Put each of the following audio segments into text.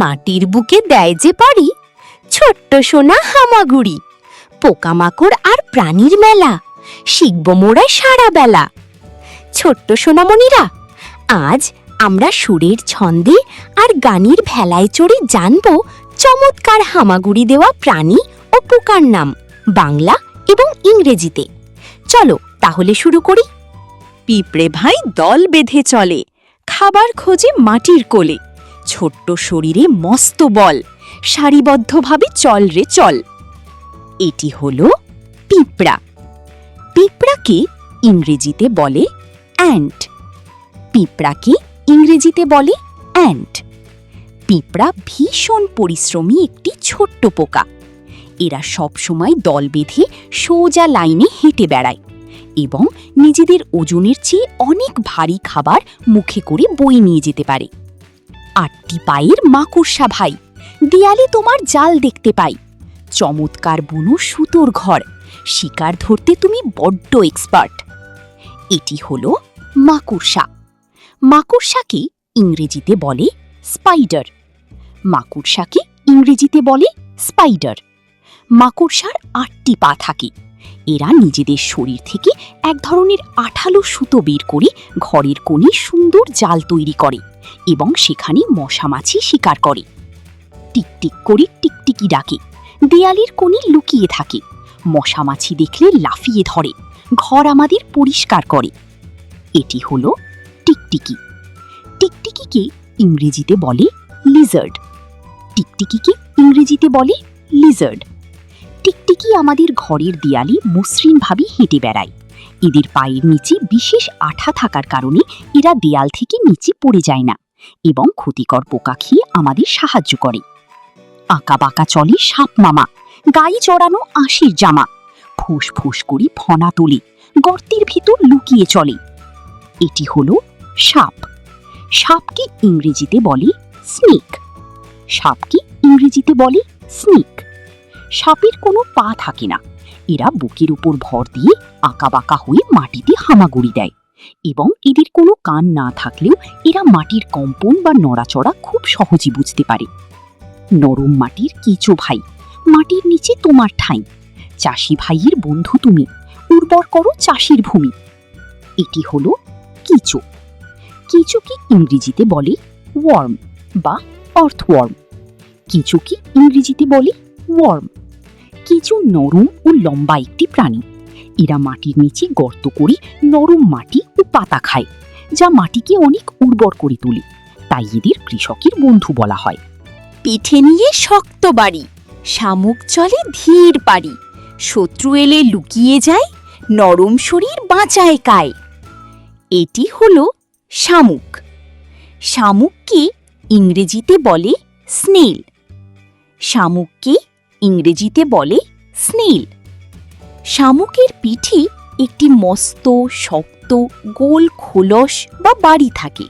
মাটির বুকে দেয় যে পারি, ছোট্ট সোনা হামাগুড়ি। পোকামাকড় আর প্রাণীর মেলা, শিখব মোরা সারা বেলা। ছোট্ট সোনামণিরা, আজ আমরা সুরের ছন্দে আর গানের ভেলায় চড়ে জানব চমৎকার হামাগুড়ি দেওয়া প্রাণী ও পোকার নাম, বাংলা এবং ইংরেজিতে। চলো তাহলে শুরু করি। পিঁপড়ে ভাই দল বেঁধে চলে, খাবার খোঁজে মাটির কোলে। ছোট্ট শরীরে মস্ত বল, সারিবদ্ধভাবে চল রে চল। এটি হলো পিঁপড়া। পিঁপড়াকে ইংরেজিতে বলে অ্যান্ট। পিঁপড়াকে ইংরেজিতে বলে অ্যান্ট। পিঁপড়া ভীষণ পরিশ্রমী একটি ছোট্ট পোকা। এরা সবসময় দল বেঁধে সোজা লাইনে হেঁটে বেড়ায় এবং নিজেদের ওজনের চেয়ে অনেক ভারী খাবার মুখে করে বয়ে নিয়ে যেতে পারে। 8টি পায়ের মাকড়সা ভাই, দেয়ালে তোমার জাল দেখতে পাই। চমৎকার বুনো সুতোর ঘর, শিকার ধরতে তুমি বড্ড এক্সপার্ট। এটি হলো মাকড়সা। মাকড়সাকে ইংরেজিতে বলে স্পাইডার। মাকড়সাকে ইংরেজিতে বলে স্পাইডার। মাকড়সার 8টি পা থাকে। এরা নিজেদের শরীর থেকে এক ধরনের আঠালো সুতো বের করে ঘরের কোণে সুন্দর জাল তৈরি করে এবং সেখানে মশা মাছি শিকার করে। টিকটিক করে টিকটিকি ডাকে, দেয়ালের কোণে লুকিয়ে থাকে। মশা মাছি দেখলে লাফিয়ে ধরে, ঘর আমাদের পরিষ্কার করে। এটি হলো টিকটিকি। টিকটিকিকে ইংরেজিতে বলে লিজার্ড। টিকটিকিকে ইংরেজিতে বলে লিজার্ড। টিকটিকি আমাদের ঘরের দেয়ালে মসৃণভাবে হেঁটে বেড়ায়। এদের পায়ের নিচে বিশেষ আঠা থাকার কারণে এরা দেয়াল থেকে নিচে পড়ে যায় না এবং ক্ষতিকর পোকা খেয়ে আমাদের সাহায্য করে। আঁকা বাঁকা চলে সাপ মামা, গায়ে চড়ানো আঁশের জামা। ফুস ফুস করে ফনা তোলে, গর্তের ভিতর লুকিয়ে চলে। এটি হলো সাপ। সাপকে ইংরেজিতে বলে স্নেক। সাপকে ইংরেজিতে বলে স্নেক। সাপের কোনো পা থাকে না। এরা বুকের উপর ভর দিয়ে আঁকা বাঁকা হয়ে মাটিতে হামাগুড়ি দেয় এবং এদের কোনো কান না থাকলেও এরা মাটির কম্পন বা নড়াচড়া খুব সহজে বুঝতে পারে। নরম মাটির কেঁচো ভাই, মাটির নিচে তোমার ঠাঁই। চাষি ভাইয়ের বন্ধু তুমি, উর্বর করো চাষির ভূমি। এটি হলো কেঁচো। কেঁচোকে ইংরেজিতে বলে ওয়ার্ম বা আর্থওয়ার্ম। কেঁচোকে ইংরেজিতে বলে ওয়ার্ম। কেঁচো নরম ও লম্বা একটি প্রাণী। এরা মাটির নিচে গর্ত করে নরম মাটি ও পাতা খায়, যা মাটিকে অনেক উর্বর করে তোলে। তাই এদের কৃষকের বন্ধু বলা হয়। পিঠে নিয়ে শক্ত বাড়ি, শামুক চলে ধীর পারি। শত্রু এলে লুকিয়ে যায়, নরম শরীর বাঁচায় কায়। এটি হলো শামুক। শামুককে ইংরেজিতে বলে স্নেল। শামুককে ইংরেজিতে বলে স্নেল। শামুকের পিঠে একটি মস্ত শক্ত গোল খোলস বা বাড়ি থাকে।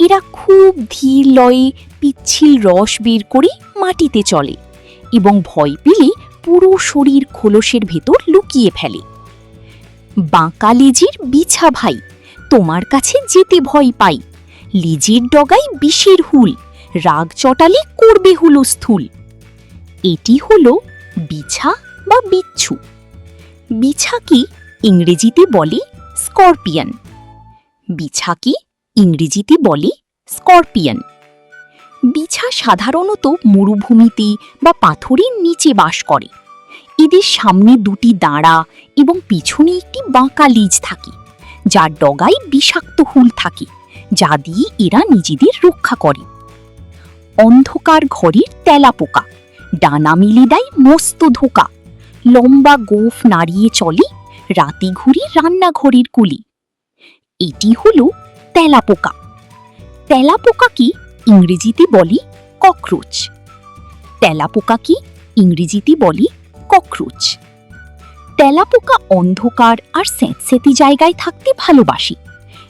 এরা খুব ধীর লয়ে পিচ্ছিল রস বের করে মাটিতে চলে এবং ভয় পেলে পুরো শরীর খোলসের ভেতর লুকিয়ে ফেলে। বাঁকা লেজের বিছা ভাই, তোমার কাছে যেতে ভয় পাই। লেজের ডগায় বিষের হুল, রাগ চটালে করবে হুলস্থুল। এটি হলো বিছা বা বিচ্ছু। বিছাকে ইংরেজিতে বলে স্করপিয়ন। বিছাকে ইংরেজিতে বলে স্করপিয়ন। বিছা সাধারণত মরুভূমিতে বা পাথরের নিচে বাস করে। এদের সামনে 2টি দাঁড়া এবং পিছনে একটি বাঁকা লেজ থাকে, যার ডগায় বিষাক্ত হুল থাকে, যা দিয়ে এরা নিজেদের রক্ষা করে। অন্ধকার ঘরের তেলাপোকা, ডানা মেলে দেয় মস্ত ধোকা। লম্বা গোঁফ নাড়িয়ে চলে, রাতে ঘুরে রান্নাঘরের কুলি। এটি হলো তেলাপোকা। তেলাপোকাকে ইংরেজিতে বলে ককরোচ। তেলাপোকাকে ইংরেজিতে বলে ককরোচ। তেলাপোকা অন্ধকার আর স্যাঁতস্যাঁতে জায়গায় থাকতে ভালোবাসে।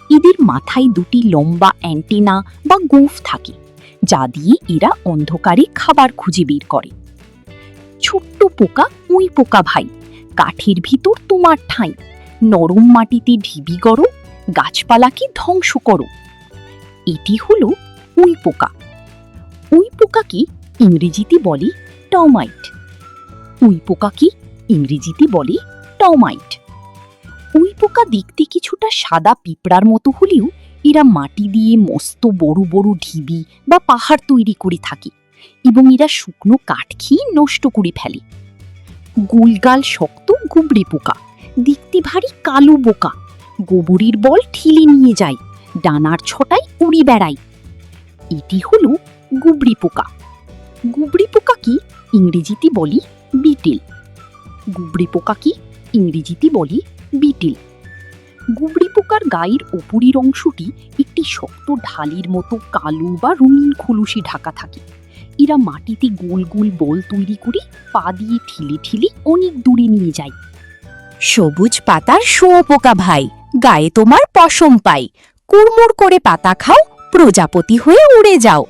এদের মাথায় 2টি লম্বা অ্যান্টেনা বা গোঁফ থাকে, যা দিয়ে এরা অন্ধকারে খাবার খুঁজে বের করে। ছোট্ট পোকা উই পোকা ভাই, কাঠের ভিতর তোমার ঠাঁই। নরম মাটিতে ঢিবি গড়ো, গাছপালাকে ধ্বংস করো। এটি হলো উই পোকা। উই পোকা পোকাকে ইংরেজিতে বলে টার্মাইট। উই পোকাকে ইংরেজিতে বলে টার্মাইট। উই পোকা দেখতে কিছুটা সাদা পিঁপড়ার মতো হলেও এরা মাটি দিয়ে মস্ত বড় বড় ঢিবি বা পাহাড় তৈরি করে থাকে এবং এরা শুকনো কাঠ খেয়ে নষ্ট করে ফেলে। গোলগাল শক্ত গুবড়ে পোকা দেখতে ভারী কালো বোকা, গোবরের বল ঠেলে নিয়ে যায়, ডানার ছটায় উড়ে বেড়ায়। এটি হলো গুবড়ি পোকা। গুবড়ি পোকাকে ইংরেজিতে বলি বিটেল। গুবড়ি পোকাকে ইংরেজিতে বলি বিটেল। গুবড়ি পোকার গায়ের ওপরের অংশটি একটি শক্ত ঢালের মতো কালো বা রঙিন খোলসে ঢাকা থাকে। এরা মাটিতে গোল গোল বল তৈরি করে পা দিয়ে ঠেলে ঠেলে অনেক দূরে নিয়ে যায়। সবুজ পাতার শুঁয়োপোকা ভাই, গায়ে তোমার পশম পাই, কুড়মুড় করে পাতা খাও, প্রজাপতি হয়ে উড়ে যাও।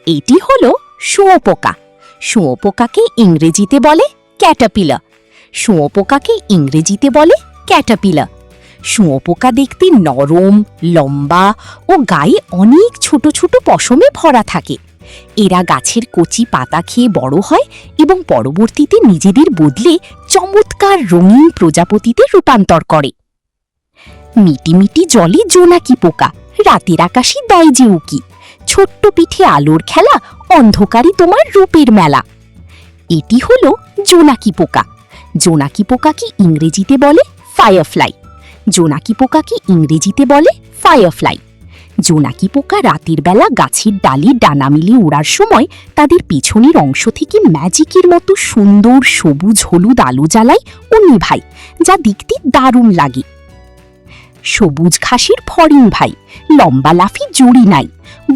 এটি হলো শুঁয়োপোকা। শুঁয়োপোকাকে ইংরেজিতে বলে ক্যাটারপিলার। শুঁয়োপোকাকে ইংরেজিতে বলে ক্যাটারপিলার। শুঁয়োপোকা দেখতে নরম, লম্বা ও গায়ে অনেক ছোট ছোট পশমে ভরা থাকে। এরা গাছের কচি পাতা খেয়ে বড় হয় এবং পরবর্তীতে নিজেদের বদলে চমৎকার রঙিন প্রজাপতিতে রূপান্তর করে। মিটি মিটি জলে জোনাকি পোকা, রাতের আকাশে দেয় যে উকি, ছোট্ট পিঠে আলোর খেলা, অন্ধকারে তোমার রূপের মেলা। এটি হলো জোনাকি পোকা। জোনাকি পোকাকে ইংরেজিতে বলে ফায়ারফ্লাই। জোনাকি পোকাকে ইংরেজিতে বলে ফায়ারফ্লাই। জোনাকি পোকা রাতের বেলা গাছের ডালে ডানা মিলে ওড়ার সময় তাদের পেছনের অংশ থেকে ম্যাজিকের মতো সুন্দর সবুজ হলুদ আলো জ্বালায় ও নেভায়, যা দেখতে দারুণ লাগে। সবুজ ঘাসের ফড়িং ভাই, লম্বা লাফি জড়ি নাই,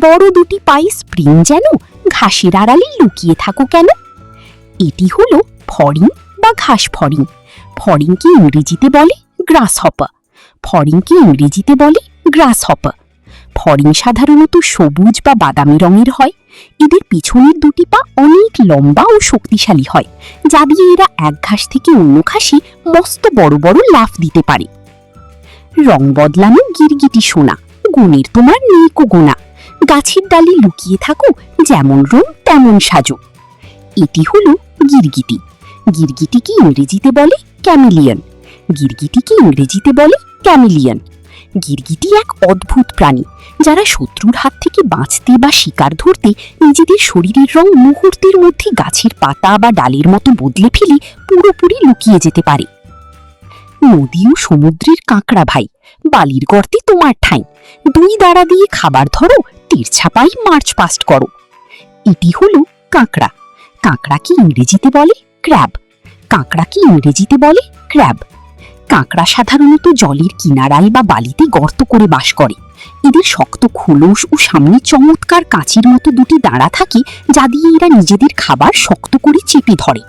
বড় দুটি পায়ে স্প্রিং যেন, ঘাসের আড়ালে লুকিয়ে থাকো কেন। এটি হলো ফড়িং বা ঘাস ফড়িং। ফড়িংকে ইংরেজিতে বলে গ্রাস হপার। ফড়িংকে ইংরেজিতে বলে গ্রাস হপার। ফড়িং সাধারণত সবুজ বা বাদামি রঙের হয়। এদের পিছনের দুটি পা অনেক লম্বা ও শক্তিশালী হয়, যা দিয়ে এরা এক ঘাস থেকে অন্য ঘাসে মস্ত বড় বড় লাফ দিতে পারে। রং বদলানো গিরগিটি সোনা, গুণের তোমার নেই কো গোনা, গাছের ডালে লুকিয়ে থাকো, যেমন রং তেমন সাজো। এটি হলো গিরগিটি। গিরগিটিকে ইংরেজিতে বলে ক্যামিলিয়ন। গিরগিটিকে ইংরেজিতে বলে ক্যামিলিয়ন। গিরগিটি এক অদ্ভুত প্রাণী, যারা শত্রুর হাত থেকে বাঁচতে বা শিকার ধরতে নিজেদের শরীরের রং মুহূর্তের মধ্যে গাছের পাতা বা ডালের মতো বদলে ফেলে পুরোপুরি লুকিয়ে যেতে পারে। নদী ও সমুদ্রের কাঁকড়া ভাই, বালির গর্তে তোমার ঠাঁই, দুই দাঁড়া দিয়ে খাবার ধরো, তিরছা পাই মার্চ পাস্ট করো। এটি হলো কাঁকড়া। কাঁকড়াকে ইংরেজিতে বলে ক্র্যাব। কাঁকড়াকে ইংরেজিতে বলে ক্র্যাব। কাঁকড়া সাধারণত জলের কিনারায় বা বালিতে গর্ত করে বাস করে। এদের শক্ত খোলস ও সামনে চমৎকার কাঁচের মতো দুটি দাঁড়া থাকে, যা দিয়ে এরা নিজেদের খাবার শক্ত করে চেপে ধরে।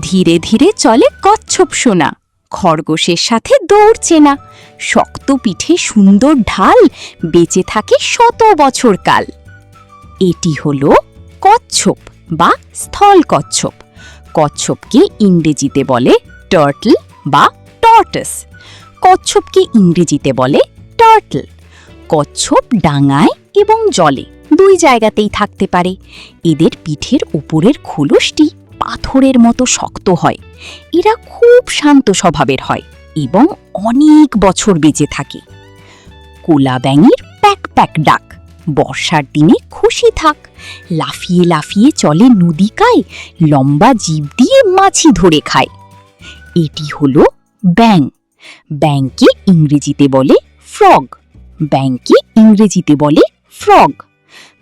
ধীরে ধীরে চলে কচ্ছপ সোনা, খরগোশের সাথে দৌড়ছে না, শক্ত পিঠে সুন্দর ঢাল, বেঁচে থাকে 100 বছর কাল। এটি হলো কচ্ছপ বা স্থল কচ্ছপ। কচ্ছপকে ইংরেজিতে বলে টার্টল বা টর্টস। কচ্ছপকে ইংরেজিতে বলে টার্টল। কচ্ছপ ডাঙায় এবং জলে দুই জায়গাতেই থাকতে পারে। এদের পিঠের উপরের খোলসটি পাথরের মতো শক্ত হয়। এরা খুব শান্ত স্বভাবের হয় এবং অনেক বছর বেঁচে থাকে। কোলা ব্যাঙের প্যাক প্যাক ডাক, বর্ষার দিনে খুশি থাক, লাফিয়ে লাফিয়ে চলে নদীকায়, লম্বা জিভ দিয়ে মাছি ধরে খায়। এটি হলো ব্যাঙ। ব্যাঙকে ইংরেজিতে বলে ফ্রগ। ব্যাঙকে ইংরেজিতে বলে ফ্রগ।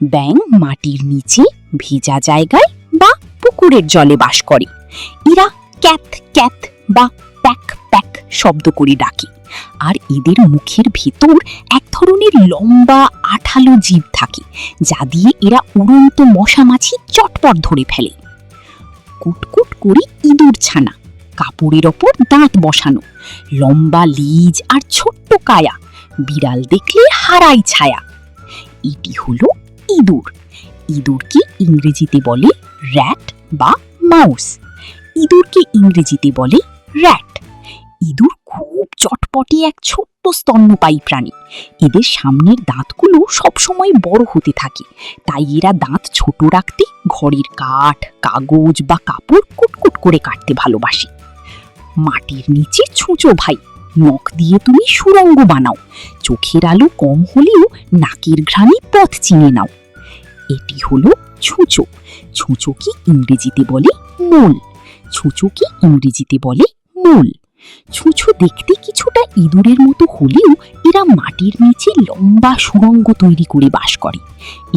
ব্যাঙ মাটির নিচে ভেজা জায়গায় বা পুকুরের জলে বাস করে। এরা ক্যাথ ক্যাথ বা প্যাক প্যাক শব্দ করে ডাকে, আর এদের মুখের ভেতর এক ধরনের লম্বা আঠালো জিভ থাকে, যা দিয়ে এরা উড়ন্ত মশা মাছি চটপট ধরে ফেলে। কুটকুট করে ইঁদুর ছানা, কাপড়ের ওপর দাঁত বসানো, লম্বা লেজ আর ছোট্ট কায়া, বিড়াল দেখলে হারাই ছায়া। এটি হলো ইঁদুর। ইঁদুরকে ইংরেজিতে বলে র্যাট বা মাউস। ইঁদুরকে ইংরেজিতে বলে র্যাট। ইঁদুর খুব চটপটে এক ছোট্ট স্তন্যপায়ী প্রাণী। এদের সামনের দাঁতগুলো সবসময় বড় হতে থাকে, তাই এরা দাঁত ছোট রাখতে ঘরের কাঠ, কাগজ বা কাপড় কুটকুট করে কাটতে ভালোবাসে। মাটির নিচে ছুঁচো ভাই, নখ দিয়ে তুমি সুড়ঙ্গ বানাও, চোখের আলো কম হলেও নাকের ঘ্রাণে পথ চিনে নাও। এটি হলো ছুঁচো। ছুঁচোকে ইংরেজিতে বলে মোল। ছুঁচোকে ইংরেজিতে বলে মোল। ছুঁচো দেখতে কিছুটা ইঁদুরের মতো হলেও এরা মাটির নিচে লম্বা সুড়ঙ্গ তৈরি করে বাস করে।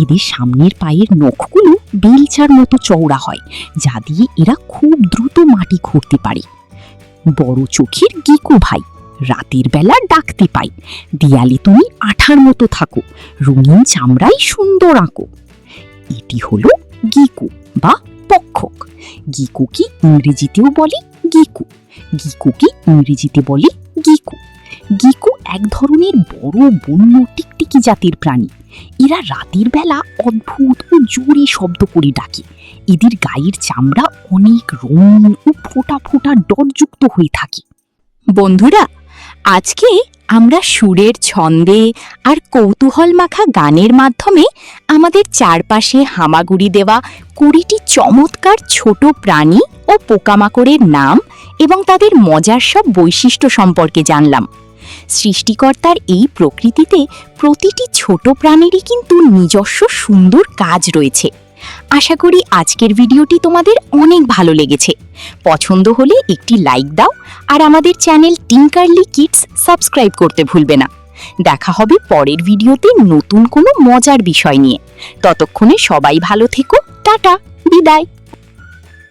এদের সামনের পায়ের নখগুলো বেলচার মতো চওড়া হয়, যা দিয়ে এরা খুব দ্রুত মাটি খুঁড়তে পারে। বড় চোখের গেকো ভাই, রাতের বেলা ডাকতে পাই, দেয়ালে তুমি আঠার মতো থাকো, রঙিন চামড়ায় সুন্দর আঁকো। এটি হলো গেকো বা পক্ষক। গেকোকে ইংরেজিতেও বলে গেকো। গেকোকে ইংরেজিতে বলে গেকো। গেকো এক ধরনের বড় বন্য টিকটিকি জাতের প্রাণী। এরা রাতের বেলা অদ্ভুত ও জোরে শব্দ করে ডাকে। এদের গায়ের চামড়া অনেক রঙিন ও ফোঁটা ফোঁটা ডরযুক্ত হয়ে থাকে। বন্ধুরা, আজকে আমরা সুরের ছন্দে আর কৌতূহল মাখা গানের মাধ্যমে আমাদের চারপাশে হামাগুড়ি দেওয়া 20টি চমৎকার ছোট প্রাণী ও পোকামাকড়ের নাম এবং তাদের মজার সব বৈশিষ্ট্য সম্পর্কে জানলাম। সৃষ্টিকর্তার এই প্রকৃতিতে প্রতিটি ছোট প্রাণীরই কিন্তু নিজস্ব সুন্দর কাজ রয়েছে। আশা করি আজকের ভিডিওটি তোমাদের অনেক ভালো লেগেছে। পছন্দ হলে একটি লাইক দাও আর আমাদের চ্যানেল টিঙ্কারলি কিডস সাবস্ক্রাইব করতে ভুলবে না। দেখা হবে পরের ভিডিওতে নতুন কোনো মজার বিষয় নিয়ে। ততক্ষণে সবাই ভালো থেকো। টাটা, বিদায়।